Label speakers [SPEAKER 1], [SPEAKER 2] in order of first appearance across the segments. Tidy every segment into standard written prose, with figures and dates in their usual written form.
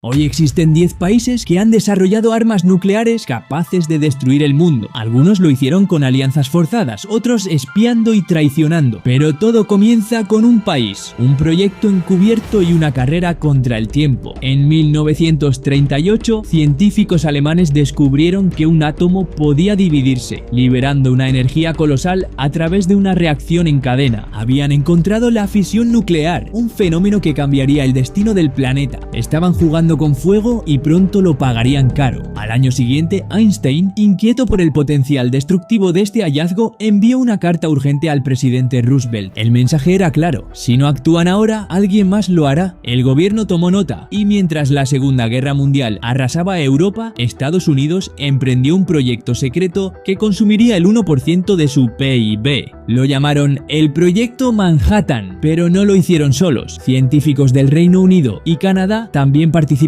[SPEAKER 1] Hoy existen 10 países que han desarrollado armas nucleares capaces de destruir el mundo. Algunos lo hicieron con alianzas forzadas, otros espiando y traicionando. Pero todo comienza con un país, un proyecto encubierto y una carrera contra el tiempo. En 1938, científicos alemanes descubrieron que un átomo podía dividirse, liberando una energía colosal a través de una reacción en cadena. Habían encontrado la fisión nuclear, un fenómeno que cambiaría el destino del planeta. Estaban jugando con fuego y pronto lo pagarían caro. Al año siguiente, Einstein, inquieto por el potencial destructivo de este hallazgo, envió una carta urgente al presidente Roosevelt. El mensaje era claro: si no actúan ahora, alguien más lo hará. El gobierno tomó nota, y mientras la Segunda Guerra Mundial arrasaba a Europa, Estados Unidos emprendió un proyecto secreto que consumiría el 1% de su PIB. Lo llamaron el Proyecto Manhattan, pero no lo hicieron solos. Científicos del Reino Unido y Canadá también participaron,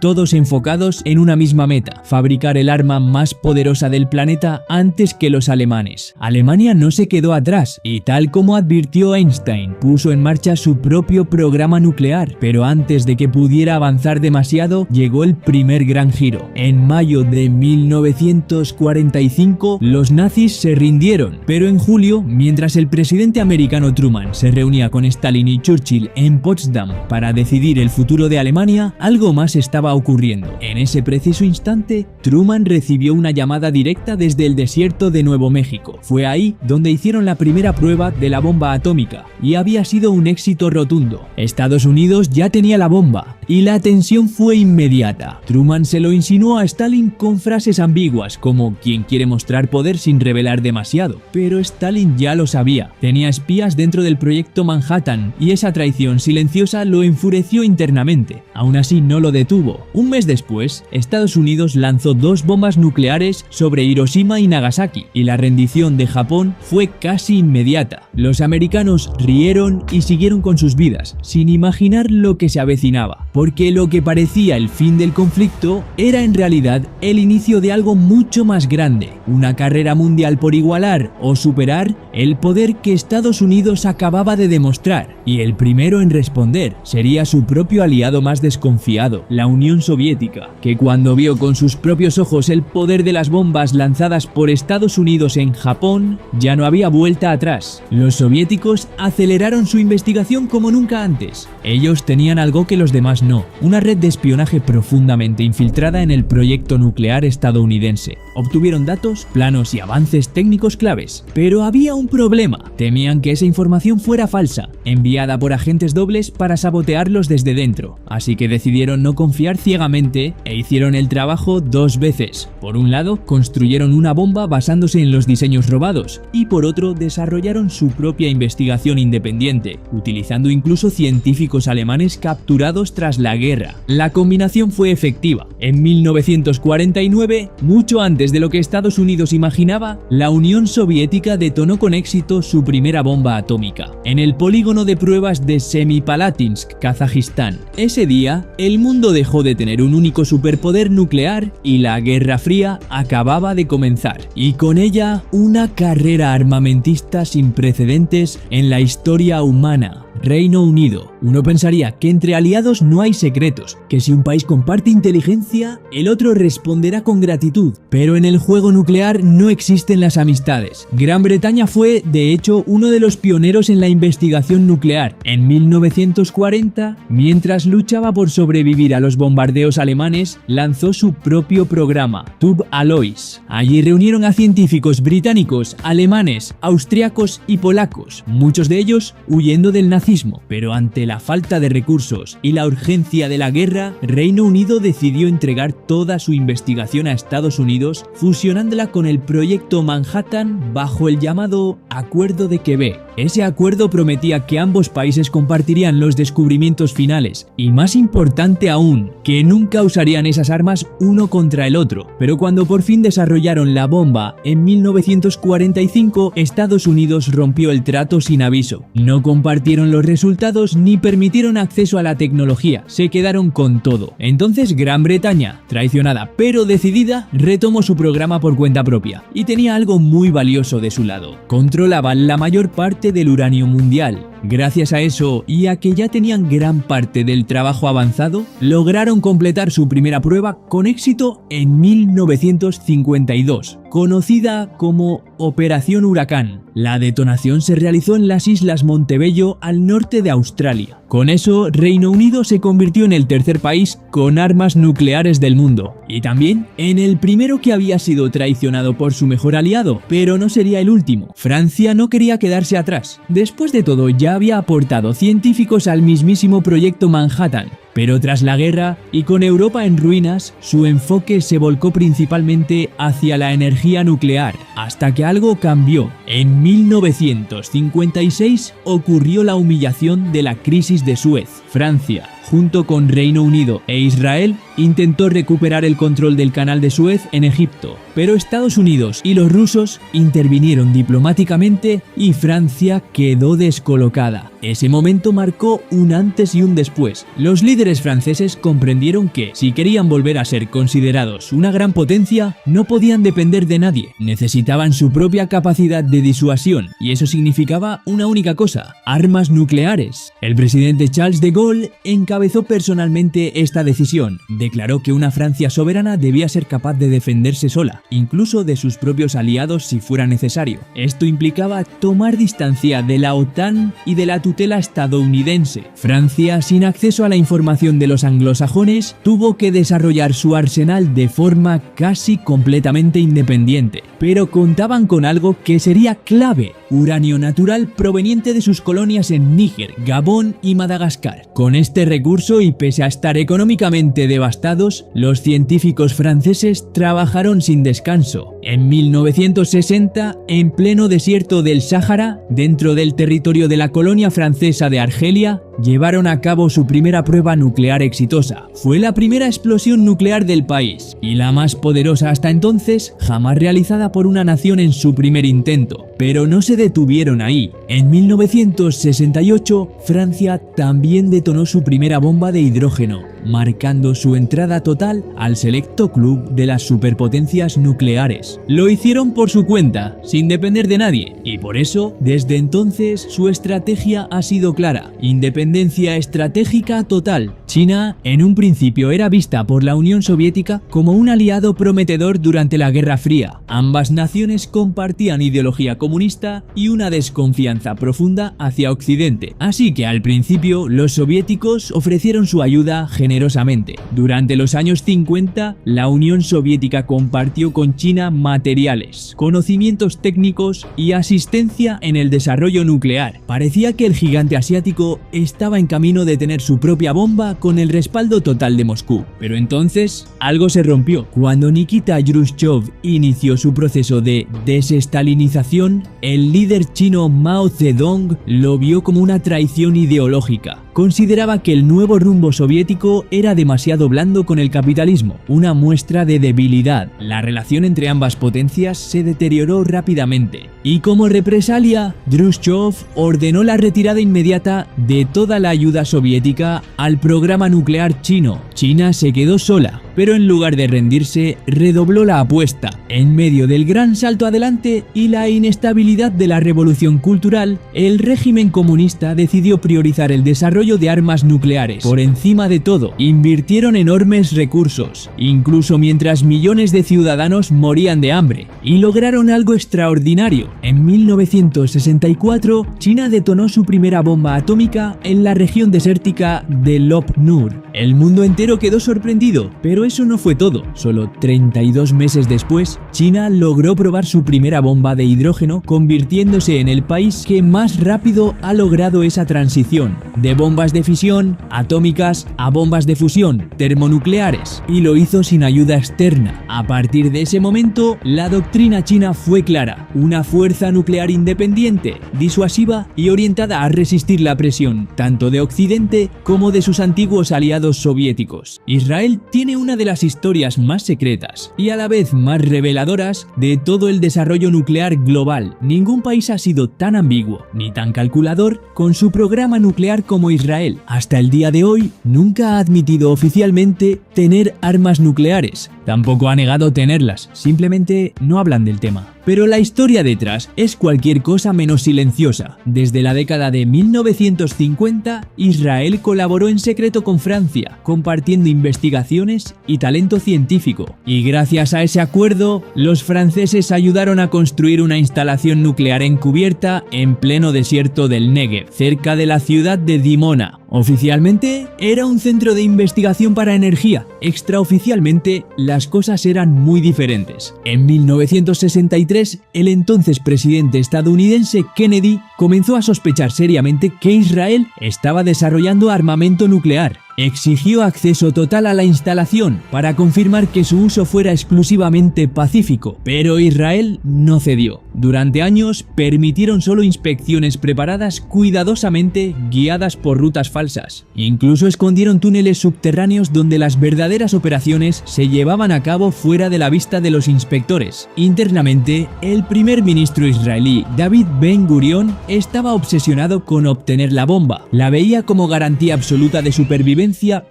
[SPEAKER 1] todos enfocados en una misma meta: fabricar el arma más poderosa del planeta antes que los alemanes. Alemania no se quedó atrás y, tal como advirtió Einstein, puso en marcha su propio programa nuclear. Pero antes de que pudiera avanzar demasiado, llegó el primer gran giro. En mayo de 1945, los nazis se rindieron, pero en julio, mientras el presidente americano Truman se reunía con Stalin y Churchill en Potsdam para decidir el futuro de Alemania, algo más estaba ocurriendo. En ese preciso instante, Truman recibió una llamada directa desde el desierto de Nuevo México. Fue ahí donde hicieron la primera prueba de la bomba atómica, y había sido un éxito rotundo. Estados Unidos ya tenía la bomba, y la tensión fue inmediata. Truman se lo insinuó a Stalin con frases ambiguas, como "quien quiere mostrar poder sin revelar demasiado". Pero Stalin ya lo sabía. Tenía espías dentro del proyecto Manhattan, y esa traición silenciosa lo enfureció internamente. Aún así, no lo detuvo. Un mes después, Estados Unidos lanzó 2 bombas nucleares sobre Hiroshima y Nagasaki, y la rendición de Japón fue casi inmediata. Los americanos rieron y siguieron con sus vidas, sin imaginar lo que se avecinaba, porque lo que parecía el fin del conflicto era en realidad el inicio de algo mucho más grande, una carrera mundial por igualar o superar el poder que Estados Unidos acababa de demostrar, y el primero en responder sería su propio aliado más desconfiado, la Unión Soviética, que cuando vio con sus propios ojos el poder de las bombas lanzadas por Estados Unidos en Japón, ya no había vuelta atrás. Los soviéticos aceleraron su investigación como nunca antes. Ellos tenían algo que los demás no: una red de espionaje profundamente infiltrada en el proyecto nuclear estadounidense. Obtuvieron datos, planos y avances técnicos claves, pero había un problema: temían que esa información fuera falsa, enviada por agentes dobles para sabotearlos desde dentro. Así que decidieron no confiar ciegamente e hicieron el trabajo 2 veces. Por un lado, construyeron una bomba basándose en los diseños robados, y por otro, desarrollaron su propia investigación independiente, utilizando incluso científicos alemanes capturados tras la guerra. La combinación fue efectiva. En 1949, mucho antes de lo que Estados Unidos imaginaba, la Unión Soviética detonó con éxito su primera bomba atómica, en el polígono de pruebas de Semipalatinsk, Kazajistán. Ese día, el mundo dejó de tener un único superpoder nuclear y la Guerra Fría acababa de comenzar. Y con ella, una carrera armamentista sin precedentes en la historia humana. Reino Unido. Uno pensaría que entre aliados no hay secretos, que si un país comparte inteligencia, el otro responderá con gratitud. Pero en el juego nuclear no existen las amistades. Gran Bretaña fue, de hecho, uno de los pioneros en la investigación nuclear. En 1940, mientras luchaba por sobrevivir a los bombardeos alemanes, lanzó su propio programa, Tube Alloys. Allí reunieron a científicos británicos, alemanes, austriacos y polacos, muchos de ellos huyendo del nazismo. Pero ante la falta de recursos y la urgencia de la guerra, Reino Unido decidió entregar toda su investigación a Estados Unidos, fusionándola con el proyecto Manhattan bajo el llamado Acuerdo de Quebec. Ese acuerdo prometía que ambos países compartirían los descubrimientos finales, y más importante aún, que nunca usarían esas armas uno contra el otro. Pero cuando por fin desarrollaron la bomba en 1945, Estados Unidos rompió el trato sin aviso. No compartieron los resultados ni permitieron acceso a la tecnología, se quedaron con todo. Entonces Gran Bretaña, traicionada pero decidida, retomó su programa por cuenta propia, y tenía algo muy valioso de su lado: controlaban la mayor parte parte del uranio mundial. Gracias a eso y a que ya tenían gran parte del trabajo avanzado, lograron completar su primera prueba con éxito en 1952, conocida como Operación Huracán. La detonación se realizó en las Islas Montebello al norte de Australia. Con eso, Reino Unido se convirtió en el tercer país con armas nucleares del mundo, y también en el primero que había sido traicionado por su mejor aliado, pero no sería el último. Francia no quería quedarse atrás. Después de todo, ya había aportado científicos al mismísimo proyecto Manhattan, pero tras la guerra y con Europa en ruinas, su enfoque se volcó principalmente hacia la energía nuclear, hasta que algo cambió. En 1956 ocurrió la humillación de la crisis de Suez. Francia, junto con Reino Unido e Israel, intentó recuperar el control del canal de Suez en Egipto, pero Estados Unidos y los rusos intervinieron diplomáticamente y Francia quedó descolocada. Ese momento marcó un antes y un después. Los líderes franceses comprendieron que, si querían volver a ser considerados una gran potencia, no podían depender de nadie. Necesitaban su propia capacidad de disuasión, y eso significaba una única cosa: armas nucleares. El presidente Charles de Gaulle encabezó personalmente esta decisión. Declaró que una Francia soberana debía ser capaz de defenderse sola, incluso de sus propios aliados si fuera necesario. Esto implicaba tomar distancia de la OTAN y de la tutela estadounidense. Francia, sin acceso a la información de los anglosajones, tuvo que desarrollar su arsenal de forma casi completamente independiente. Pero contaban con algo que sería clave: uranio natural proveniente de sus colonias en Níger, Gabón y Madagascar. Con este recurso, y pese a estar económicamente devastados, los científicos franceses trabajaron sin descanso. En 1960, en pleno desierto del Sáhara, dentro del territorio de la colonia francesa de Argelia, llevaron a cabo su primera prueba nuclear exitosa. Fue la primera explosión nuclear del país y la más poderosa hasta entonces jamás realizada por una nación en su primer intento. Pero no se detuvieron ahí. En 1968, Francia también detonó su primera bomba de hidrógeno, marcando su entrada total al selecto club de las superpotencias nucleares. Lo hicieron por su cuenta, sin depender de nadie, y por eso, desde entonces, su estrategia ha sido clara: independencia estratégica total. China, en un principio, era vista por la Unión Soviética como un aliado prometedor durante la Guerra Fría. Ambas naciones compartían ideología comunista y una desconfianza profunda hacia Occidente, así que al principio los soviéticos ofrecieron su ayuda generosamente. Durante los años 50, la Unión Soviética compartió con China materiales, conocimientos técnicos y asistencia en el desarrollo nuclear. Parecía que el gigante asiático estaba en camino de tener su propia bomba con el respaldo total de Moscú. Pero entonces algo se rompió. Cuando Nikita Khrushchev inició su proceso de desestalinización, el líder chino Mao Zedong lo vio como una traición ideológica. Consideraba que el nuevo rumbo soviético era demasiado blando con el capitalismo, una muestra de debilidad. La relación entre ambas potencias se deterioró rápidamente, y como represalia, Khrushchev ordenó la retirada inmediata de toda la ayuda soviética al programa nuclear chino. China se quedó sola, pero en lugar de rendirse, redobló la apuesta. En medio del gran salto adelante y la inestabilidad de la revolución cultural, el régimen comunista decidió priorizar el desarrollo de armas nucleares. Por encima de todo, invirtieron enormes recursos, incluso mientras millones de ciudadanos morían de hambre, y lograron algo extraordinario. En 1964, China detonó su primera bomba atómica en la región desértica de Lop Nur. El mundo entero quedó sorprendido, pero eso no fue todo. Solo 32 meses después, China logró probar su primera bomba de hidrógeno, convirtiéndose en el país que más rápido ha logrado esa transición de bombas de fisión atómicas a bombas de fusión termonucleares, y lo hizo sin ayuda externa. A partir de ese momento, la doctrina china fue clara: una fuerza nuclear independiente, disuasiva y orientada a resistir la presión tanto de Occidente como de sus antiguos aliados soviéticos. Israel tiene una de las historias más secretas y a la vez más reveladoras de todo el desarrollo nuclear global. Ningún país ha sido tan ambiguo ni tan calculador con su programa nuclear como Israel. Hasta el día de hoy, nunca ha admitido oficialmente tener armas nucleares, Tampoco ha negado tenerlas, simplemente no hablan del tema. Pero la historia detrás es cualquier cosa menos silenciosa. Desde la década de 1950, Israel colaboró en secreto con Francia, compartiendo investigaciones y talento científico. Y gracias a ese acuerdo, los franceses ayudaron a construir una instalación nuclear encubierta en pleno desierto del Negev, cerca de la ciudad de Dimona. Oficialmente era un centro de investigación para energía. Extraoficialmente las cosas eran muy diferentes. En 1963, el entonces presidente estadounidense Kennedy comenzó a sospechar seriamente que Israel estaba desarrollando armamento nuclear. Exigió acceso total a la instalación para confirmar que su uso fuera exclusivamente pacífico, pero Israel no cedió. Durante años permitieron solo inspecciones preparadas cuidadosamente, guiadas por rutas falsas. Incluso escondieron túneles subterráneos donde las verdaderas operaciones se llevaban a cabo fuera de la vista de los inspectores. Internamente, el primer ministro israelí David Ben-Gurion estaba obsesionado con obtener la bomba. La veía como garantía absoluta de supervivencia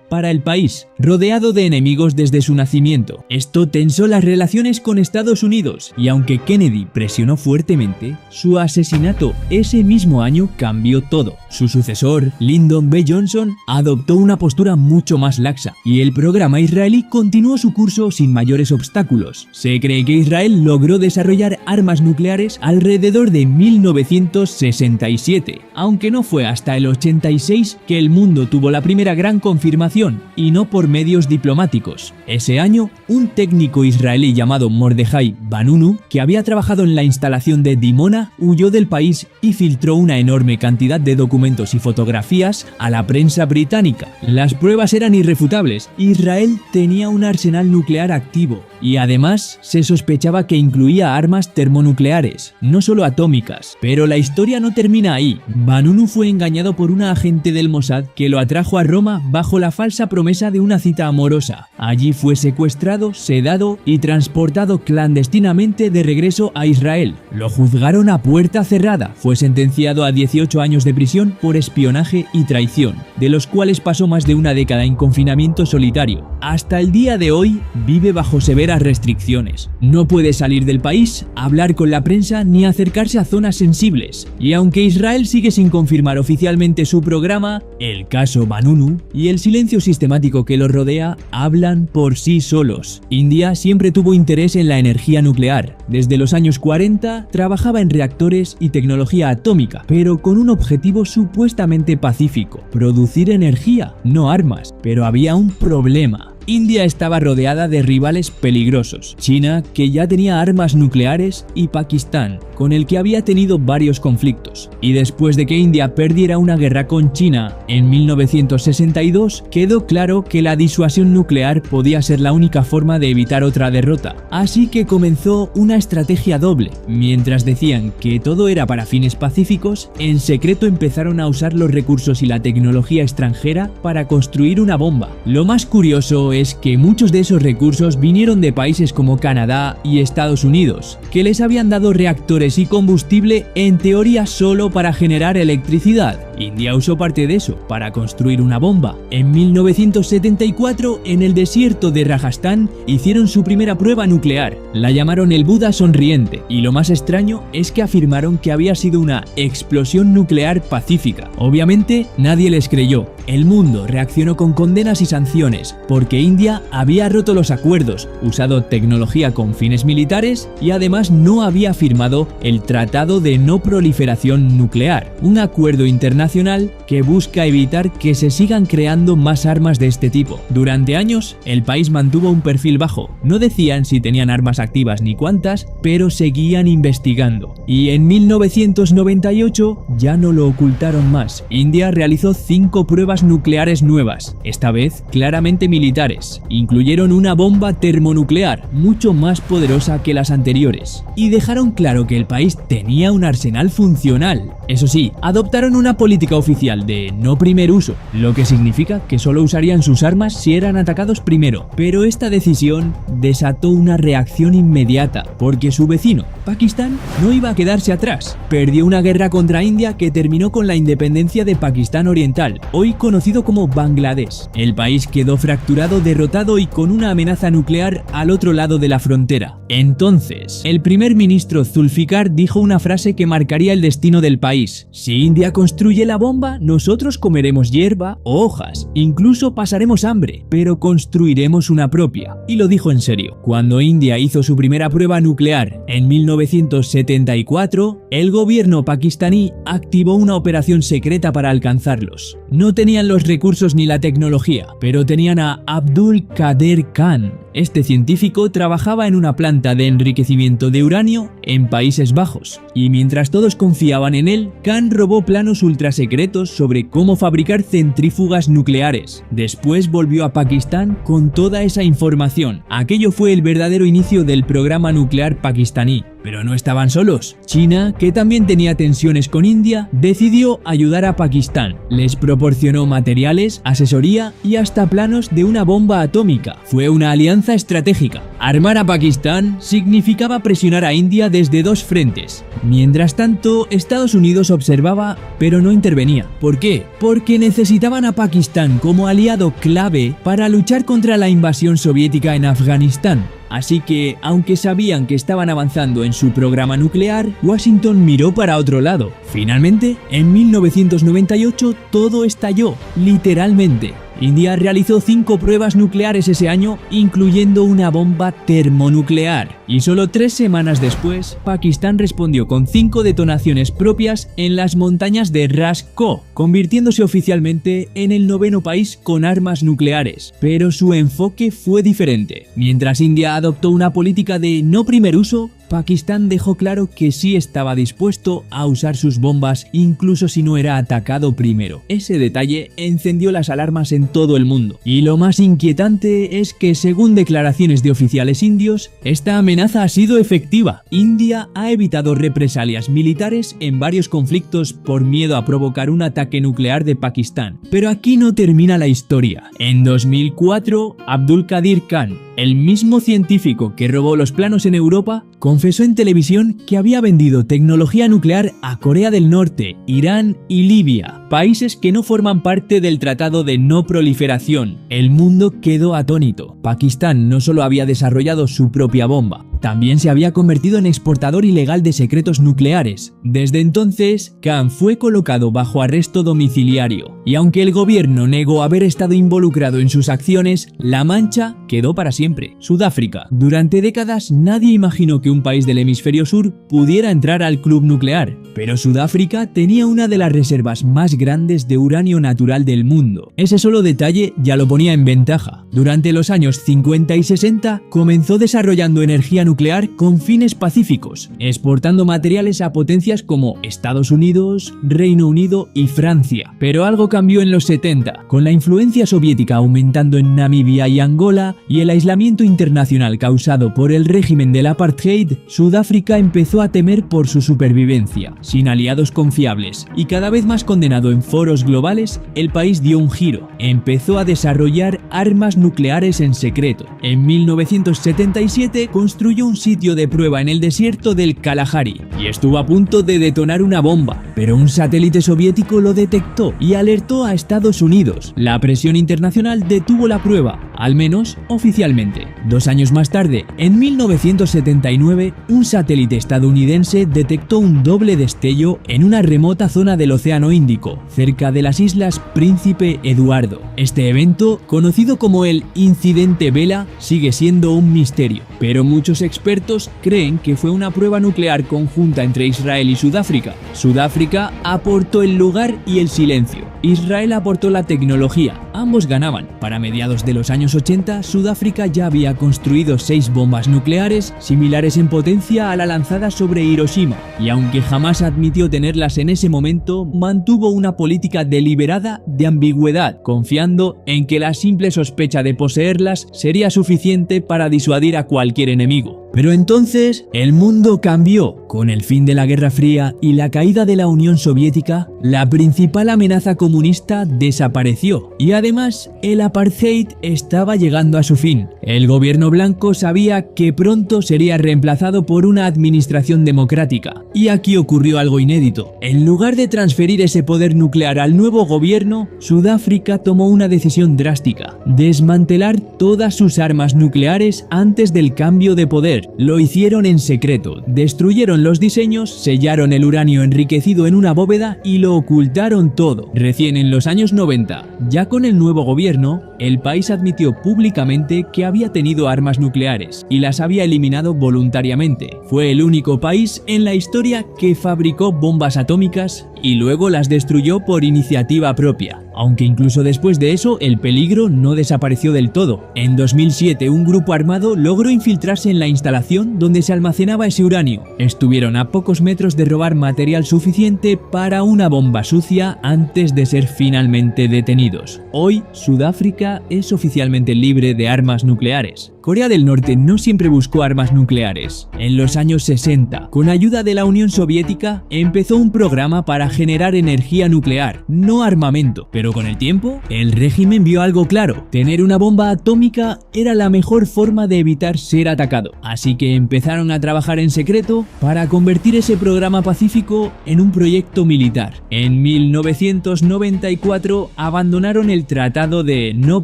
[SPEAKER 1] para el país, rodeado de enemigos desde su nacimiento. Esto tensó las relaciones con Estados Unidos, y aunque Kennedy presionó fuertemente, su asesinato ese mismo año cambió todo. Su sucesor, Lyndon B. Johnson, adoptó una postura mucho más laxa, y el programa israelí continuó su curso sin mayores obstáculos. Se cree que Israel logró desarrollar armas nucleares alrededor de 1967, aunque no fue hasta el 86 que el mundo tuvo la primera gran confirmación, y no por medios diplomáticos. Ese año, un técnico israelí llamado Mordechai Vanunu, que había trabajado en la instalación de Dimona, huyó del país y filtró una enorme cantidad de documentos y fotografías a la prensa británica. Las pruebas eran irrefutables. Israel tenía un arsenal nuclear activo, y además se sospechaba que incluía armas termonucleares, no solo atómicas. Pero la historia no termina ahí. Vanunu fue engañado por una agente del Mossad que lo atrajo a Roma bajo la falsa promesa de una cita amorosa. Allí fue secuestrado, sedado y transportado clandestinamente de regreso a Israel. Lo juzgaron a puerta cerrada. Fue sentenciado a 18 años de prisión por espionaje y traición, de los cuales pasó más de una década en confinamiento solitario. Hasta el día de hoy vive bajo severas restricciones. No puede salir del país, hablar con la prensa ni acercarse a zonas sensibles. Y aunque Israel sigue sin confirmar oficialmente su programa, el caso Vanunu y el silencio sistemático que lo rodea hablan por sí solos. India siempre tuvo interés en la energía nuclear. Desde los años 40 trabajaba en reactores y tecnología atómica, pero con un objetivo supuestamente pacífico: producir energía, no armas. Pero había un problema. India estaba rodeada de rivales peligrosos: China, que ya tenía armas nucleares, y Pakistán, con el que había tenido varios conflictos. Y después de que India perdiera una guerra con China en 1962, quedó claro que la disuasión nuclear podía ser la única forma de evitar otra derrota. Así que comenzó una estrategia doble. Mientras decían que todo era para fines pacíficos, en secreto empezaron a usar los recursos y la tecnología extranjera para construir una bomba. Lo más curioso es que muchos de esos recursos vinieron de países como Canadá y Estados Unidos, que les habían dado reactores y combustible en teoría solo para generar electricidad. India usó parte de eso para construir una bomba. En 1974, en el desierto de Rajastán, hicieron su primera prueba nuclear. La llamaron el Buda sonriente, y lo más extraño es que afirmaron que había sido una explosión nuclear pacífica. Obviamente, nadie les creyó. El mundo reaccionó con condenas y sanciones, porque India había roto los acuerdos, usado tecnología con fines militares y además no había firmado el Tratado de No Proliferación Nuclear, un acuerdo internacional que busca evitar que se sigan creando más armas de este tipo. Durante años, el país mantuvo un perfil bajo. No decían si tenían armas activas ni cuántas, pero seguían investigando. Y en 1998 ya no lo ocultaron más. India realizó 5 pruebas nucleares nuevas, esta vez claramente militares. Incluyeron una bomba termonuclear, mucho más poderosa que las anteriores, y dejaron claro que el país tenía un arsenal funcional. Eso sí, adoptaron una política política oficial de no primer uso, lo que significa que solo usarían sus armas si eran atacados primero. Pero esta decisión desató una reacción inmediata, porque su vecino, Pakistán, no iba a quedarse atrás. Perdió una guerra contra India que terminó con la independencia de Pakistán Oriental, hoy conocido como Bangladesh. El país quedó fracturado, derrotado y con una amenaza nuclear al otro lado de la frontera. Entonces, el primer ministro Zulfikar dijo una frase que marcaría el destino del país: si India construye la bomba, nosotros comeremos hierba o hojas, incluso pasaremos hambre, pero construiremos una propia. Y lo dijo en serio. Cuando India hizo su primera prueba nuclear en 1974, el gobierno pakistaní activó una operación secreta para alcanzarlos. No tenían los recursos ni la tecnología, pero tenían a Abdul Qadir Khan. Este científico trabajaba en una planta de enriquecimiento de uranio en Países Bajos, y mientras todos confiaban en él, Khan robó planos ultrasecretos sobre cómo fabricar centrífugas nucleares. Después volvió a Pakistán con toda esa información. Aquello fue el verdadero inicio del programa nuclear pakistaní. Pero no estaban solos. China, que también tenía tensiones con India, decidió ayudar a Pakistán. Les proporcionó materiales, asesoría y hasta planos de una bomba atómica. Fue una alianza estratégica. Armar a Pakistán significaba presionar a India desde dos frentes. Mientras tanto, Estados Unidos observaba, pero no intervenía. ¿Por qué? Porque necesitaban a Pakistán como aliado clave para luchar contra la invasión soviética en Afganistán. Así que, aunque sabían que estaban avanzando en su programa nuclear, Washington miró para otro lado. Finalmente, en 1998 todo estalló, literalmente. India realizó 5 pruebas nucleares ese año, incluyendo una bomba termonuclear. Y solo 3 semanas después, Pakistán respondió con 5 detonaciones propias en las montañas de Ras-Kho, convirtiéndose oficialmente en el 9º país con armas nucleares. Pero su enfoque fue diferente. Mientras India adoptó una política de no primer uso, Pakistán dejó claro que sí estaba dispuesto a usar sus bombas incluso si no era atacado primero. Ese detalle encendió las alarmas en todo el mundo. Y lo más inquietante es que, según declaraciones de oficiales indios, esta amenaza ha sido efectiva. India ha evitado represalias militares en varios conflictos por miedo a provocar un ataque nuclear de Pakistán. Pero aquí no termina la historia. En 2004, Abdul Qadir Khan, el mismo científico que robó los planos en Europa, confesó en televisión que había vendido tecnología nuclear a Corea del Norte, Irán y Libia, países que no forman parte del Tratado de No Proliferación. El mundo quedó atónito. Pakistán no solo había desarrollado su propia bomba, también se había convertido en exportador ilegal de secretos nucleares. Desde entonces, Khan fue colocado bajo arresto domiciliario, y aunque el gobierno negó haber estado involucrado en sus acciones, la mancha quedó para siempre. Sudáfrica. Durante décadas nadie imaginó que un país del hemisferio sur pudiera entrar al club nuclear, pero Sudáfrica tenía una de las reservas más grandes de uranio natural del mundo. Ese solo detalle ya lo ponía en ventaja. Durante los años 50 y 60 comenzó desarrollando energía nuclear con fines pacíficos, exportando materiales a potencias como Estados Unidos, Reino Unido y Francia. Pero algo cambió en los 70, con la influencia soviética aumentando en Namibia y Angola y el aislamiento internacional causado por el régimen del apartheid. Sudáfrica empezó a temer por su supervivencia. Sin aliados confiables y cada vez más condenado en foros globales, el país dio un giro. Empezó a desarrollar armas nucleares en secreto. En 1977 construyó un sitio de prueba en el desierto del Kalahari y estuvo a punto de detonar una bomba, pero un satélite soviético lo detectó y alertó a Estados Unidos. La presión internacional detuvo la prueba, al menos oficialmente. 2 años más tarde, en 1979, un satélite estadounidense detectó un doble destello en una remota zona del Océano Índico, cerca de las Islas Príncipe Eduardo. Este evento, conocido como el Incidente Vela, sigue siendo un misterio, pero muchos expertos creen que fue una prueba nuclear conjunta entre Israel y Sudáfrica. Sudáfrica aportó el lugar y el silencio. Israel aportó la tecnología. Ambos ganaban. Para mediados de los años 80, Sudáfrica ya había construido 6 bombas nucleares similares en potencia a la lanzada sobre Hiroshima, y aunque jamás admitió tenerlas en ese momento, mantuvo una política deliberada de ambigüedad, confiando en que la simple sospecha de poseerlas sería suficiente para disuadir a cualquier enemigo. Pero entonces el mundo cambió. Con el fin de la Guerra Fría y la caída de la Unión Soviética, la principal amenaza comunista desapareció y además el apartheid estaba llegando a su fin. El gobierno blanco sabía que pronto sería reemplazado por una administración democrática. Y aquí ocurrió algo inédito. En lugar de transferir ese poder nuclear al nuevo gobierno, Sudáfrica tomó una decisión drástica: desmantelar todas sus armas nucleares antes del cambio de poder. Lo hicieron en secreto, destruyeron los diseños, sellaron el uranio enriquecido en una bóveda y lo ocultaron todo. Recién en los años 90, ya con el nuevo gobierno, el país admitió públicamente que había tenido armas nucleares y las había eliminado voluntariamente. Fue el único país en la historia que fabricó bombas atómicas y luego las destruyó por iniciativa propia. Aunque incluso después de eso, el peligro no desapareció del todo. En 2007, un grupo armado logró infiltrarse en la instalación donde se almacenaba ese uranio. Estuvieron a pocos metros de robar material suficiente para una bomba sucia antes de ser finalmente detenidos. Hoy, Sudáfrica es oficialmente libre de armas nucleares. Corea del Norte no siempre buscó armas nucleares. En los años 60, con ayuda de la Unión Soviética, empezó un programa para generar energía nuclear, no armamento. Pero con el tiempo, el régimen vio algo claro: tener una bomba atómica era la mejor forma de evitar ser atacado. Así que empezaron a trabajar en secreto para convertir ese programa pacífico en un proyecto militar. En 1994 abandonaron el Tratado de No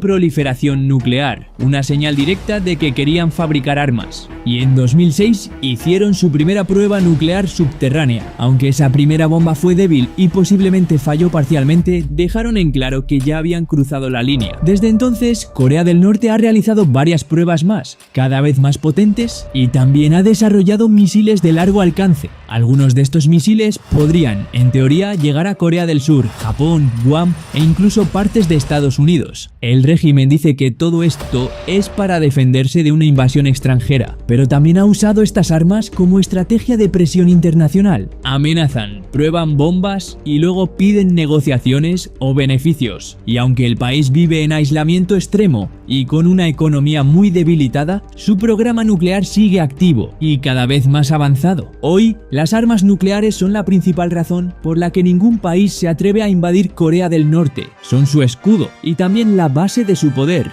[SPEAKER 1] Proliferación Nuclear, una señal directa de que querían fabricar armas. Y en 2006 hicieron su primera prueba nuclear subterránea. Aunque esa primera bomba fue débil y posiblemente falló parcialmente, dejaron en claro que ya habían cruzado la línea. Desde entonces, Corea del Norte ha realizado varias pruebas más, cada vez más potentes, y también ha desarrollado misiles de largo alcance. Algunos de estos misiles podrían, en teoría, llegar a Corea del Sur, Japón, Guam e incluso partes de Estados Unidos. El régimen dice que todo esto es para defenderse de una invasión extranjera, pero también ha usado estas armas como estrategia de presión internacional. Amenazan, prueban bombas y luego piden negociaciones o beneficios. Y aunque el país vive en aislamiento extremo y con una economía muy debilitada, su programa nuclear sigue activo y cada vez más avanzado. Hoy, las armas nucleares son la principal razón por la que ningún país se atreve a invadir Corea del Norte. Son su escudo y también la base de su poder.